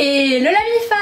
Et le Mifa!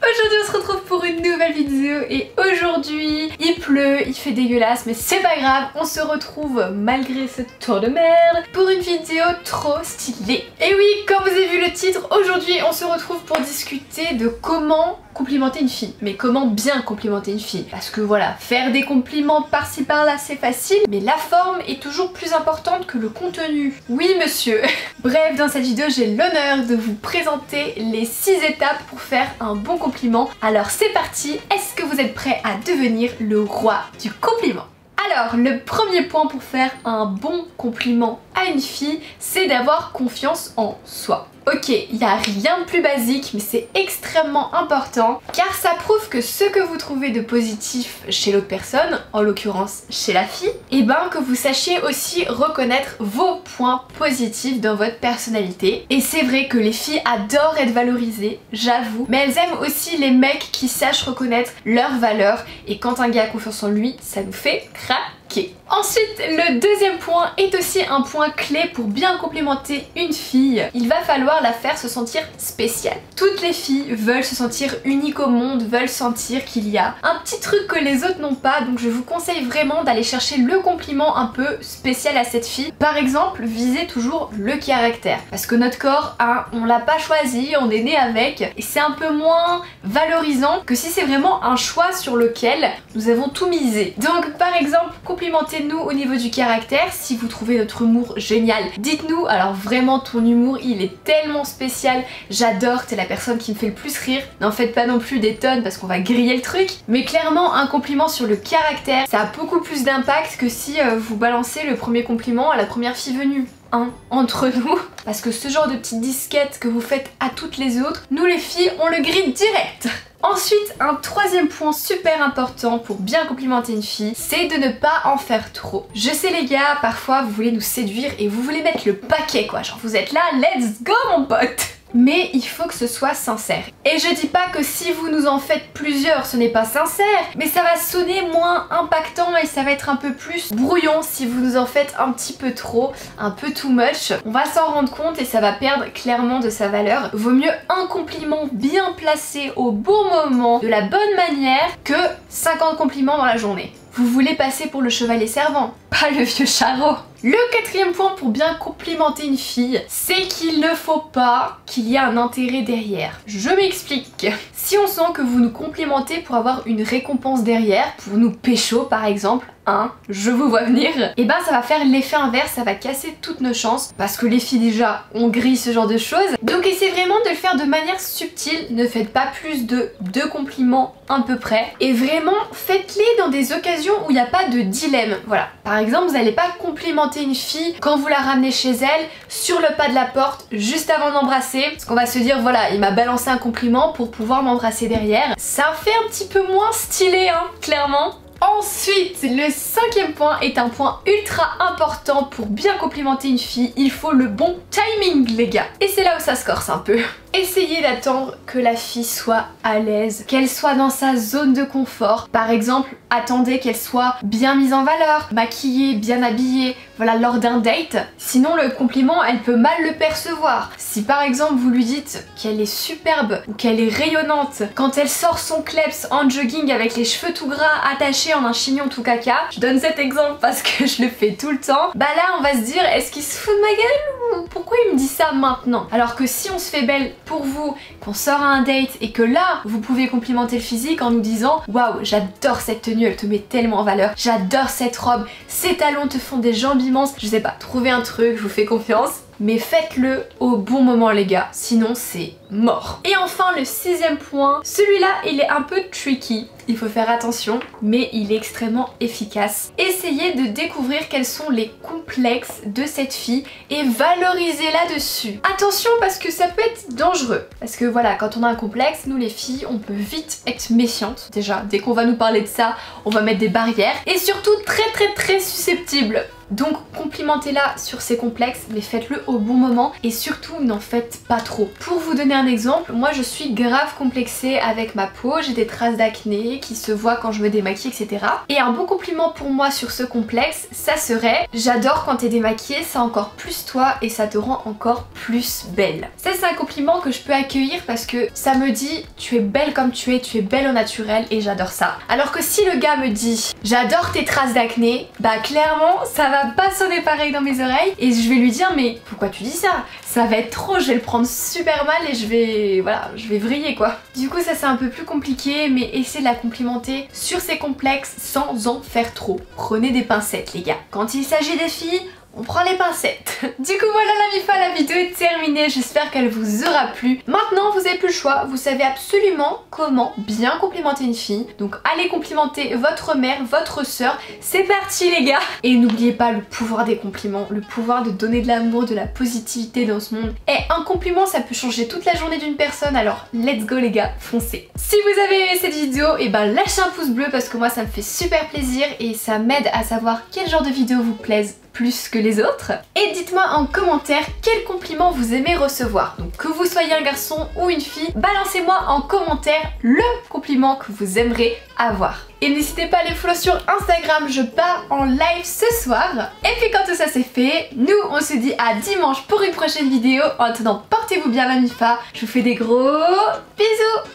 Aujourd'hui on se retrouve pour une nouvelle vidéo et aujourd'hui il pleut, il fait dégueulasse mais c'est pas grave, on se retrouve malgré ce temps de merde pour une vidéo trop stylée. Et oui, comme vous avez vu le titre, aujourd'hui on se retrouve pour discuter de comment complimenter une fille. Mais comment bien complimenter une fille? Parce que voilà, faire des compliments par-ci par-là c'est facile, mais la forme est toujours plus importante que le contenu. Oui monsieur. Bref, dans cette vidéo j'ai l'honneur de vous présenter les 6 étapes pour faire un bon compliment. Alors c'est parti, est-ce que vous êtes prêts à devenir le roi du compliment? Alors, le premier point pour faire un bon compliment à une fille, c'est d'avoir confiance en soi. Ok, il n'y a rien de plus basique, mais c'est extrêmement important car ça prouve que ce que vous trouvez de positif chez l'autre personne, en l'occurrence chez la fille, et ben que vous sachiez aussi reconnaître vos points positifs dans votre personnalité. Et c'est vrai que les filles adorent être valorisées, j'avoue, mais elles aiment aussi les mecs qui sachent reconnaître leurs valeurs, et quand un gars a confiance en lui, ça nous fait craquer. Ensuite, le deuxième point est aussi un point clé pour bien complimenter une fille. Il va falloir la faire se sentir spéciale. Toutes les filles veulent se sentir uniques au monde, veulent sentir qu'il y a un petit truc que les autres n'ont pas, donc je vous conseille vraiment d'aller chercher le compliment un peu spécial à cette fille. Par exemple, visez toujours le caractère, parce que notre corps, on l'a pas choisi, on est né avec, et c'est un peu moins valorisant que si c'est vraiment un choix sur lequel nous avons tout misé. Donc par exemple, complimentez-nous au niveau du caractère. Si vous trouvez notre humour génial, dites-nous. Alors vraiment, ton humour il est tellement spécial, j'adore, t'es la personne qui me fait le plus rire. N'en faites pas non plus des tonnes parce qu'on va griller le truc, mais clairement un compliment sur le caractère, ça a beaucoup plus d'impact que si vous balancez le premier compliment à la première fille venue. Entre nous, parce que ce genre de petite disquette que vous faites à toutes les autres, nous les filles on le grille direct. Ensuite, un troisième point super important pour bien complimenter une fille, c'est de ne pas en faire trop. Je sais les gars, parfois vous voulez nous séduire et vous voulez mettre le paquet quoi, genre vous êtes là, let's go mon pote. Mais il faut que ce soit sincère. Et je dis pas que si vous nous en faites plusieurs, ce n'est pas sincère, mais ça va sonner moins impactant et ça va être un peu plus brouillon si vous nous en faites un petit peu trop, un peu too much. On va s'en rendre compte et ça va perdre clairement de sa valeur. Vaut mieux un compliment bien placé au bon moment, de la bonne manière, que 50 compliments dans la journée. Vous voulez passer pour le chevalier servant, pas le vieux charreau. Le quatrième point pour bien complimenter une fille, c'est qu'il ne faut pas qu'il y ait un intérêt derrière. Je m'explique. Si on sent que vous nous complimentez pour avoir une récompense derrière, pour nous pécho par exemple, je vous vois venir, et ben ça va faire l'effet inverse, ça va casser toutes nos chances, parce que les filles déjà, on grille ce genre de choses. Donc essayez vraiment de le faire de manière subtile, ne faites pas plus de 2 compliments à peu près, et vraiment faites-les dans des occasions où il n'y a pas de dilemme. Voilà, par exemple vous n'allez pas complimenter une fille quand vous la ramenez chez elle, sur le pas de la porte, juste avant d'embrasser, parce qu'on va se dire voilà, il m'a balancé un compliment pour pouvoir m'embrasser derrière. Ça fait un petit peu moins stylé, clairement. Ensuite, le cinquième point est un point ultra important pour bien complimenter une fille. Il faut le bon timing les gars. Et c'est là où ça se corse un peu. Essayez d'attendre que la fille soit à l'aise, qu'elle soit dans sa zone de confort. Par exemple, attendez qu'elle soit bien mise en valeur, maquillée, bien habillée, voilà, lors d'un date. Sinon le compliment, elle peut mal le percevoir. Si par exemple vous lui dites qu'elle est superbe ou qu'elle est rayonnante, quand elle sort son kleps en jogging avec les cheveux tout gras attachés en un chignon tout caca, je donne cet exemple parce que je le fais tout le temps, bah là on va se dire est-ce qu'il se fout de ma gueule ou pourquoi il me dit ça maintenant? Alors que si on se fait belle pour vous, qu'on sort à un date et que là vous pouvez complimenter le physique en nous disant waouh, j'adore cette tenue, elle te met tellement en valeur, j'adore cette robe, ces talons te font des jambes immenses, je sais pas, trouvez un truc, je vous fais confiance. Mais faites-le au bon moment les gars, sinon c'est mort. Et enfin le 6e point, celui-là il est un peu tricky, il faut faire attention, mais il est extrêmement efficace. Essayez de découvrir quels sont les complexes de cette fille et valorisez là-dessus. Attention parce que ça peut être dangereux, parce que voilà, quand on a un complexe, nous les filles, on peut vite être méfiantes. Déjà, dès qu'on va nous parler de ça, on va mettre des barrières, et surtout très susceptibles. Donc complimentez-la sur ses complexes, mais faites-le au bon moment et surtout n'en faites pas trop. Pour vous donner un exemple, moi je suis grave complexée avec ma peau, j'ai des traces d'acné qui se voient quand je me démaquille, etc. Et un bon compliment pour moi sur ce complexe, ça serait: j'adore quand t'es démaquillée, c'est encore plus toi et ça te rend encore plus belle. Ça c'est un compliment que je peux accueillir parce que ça me dit tu es belle comme tu es belle au naturel et j'adore ça. Alors que si le gars me dit j'adore tes traces d'acné, bah clairement ça va pas sonner pareil dans mes oreilles et je vais lui dire mais pourquoi tu dis ça? Ça va être trop, je vais le prendre super mal et je vais vriller quoi. Du coup ça c'est un peu plus compliqué, mais essayez de la complimenter sur ses complexes sans en faire trop. Prenez des pincettes les gars. Quand il s'agit des filles, on prend les pincettes. Du coup voilà la MIFA, la vidéo est terminée, j'espère qu'elle vous aura plu. Maintenant vous avez plus le choix, vous savez absolument comment bien complimenter une fille. Donc allez complimenter votre mère, votre soeur, c'est parti les gars. Et n'oubliez pas le pouvoir des compliments, le pouvoir de donner de l'amour, de la positivité dans ce monde. Et un compliment ça peut changer toute la journée d'une personne, alors let's go les gars, foncez. Si vous avez aimé cette vidéo, et ben lâchez un pouce bleu parce que moi ça me fait super plaisir et ça m'aide à savoir quel genre de vidéo vous plaise plus que les autres. Et dites-moi en commentaire quel compliment vous aimez recevoir. Donc que vous soyez un garçon ou une fille, balancez-moi en commentaire le compliment que vous aimerez avoir. Et n'hésitez pas à les follow sur Instagram, je pars en live ce soir. Et puis quand tout ça c'est fait, nous on se dit à dimanche pour une prochaine vidéo. En attendant, portez-vous bien la MIFA. Je vous fais des gros bisous.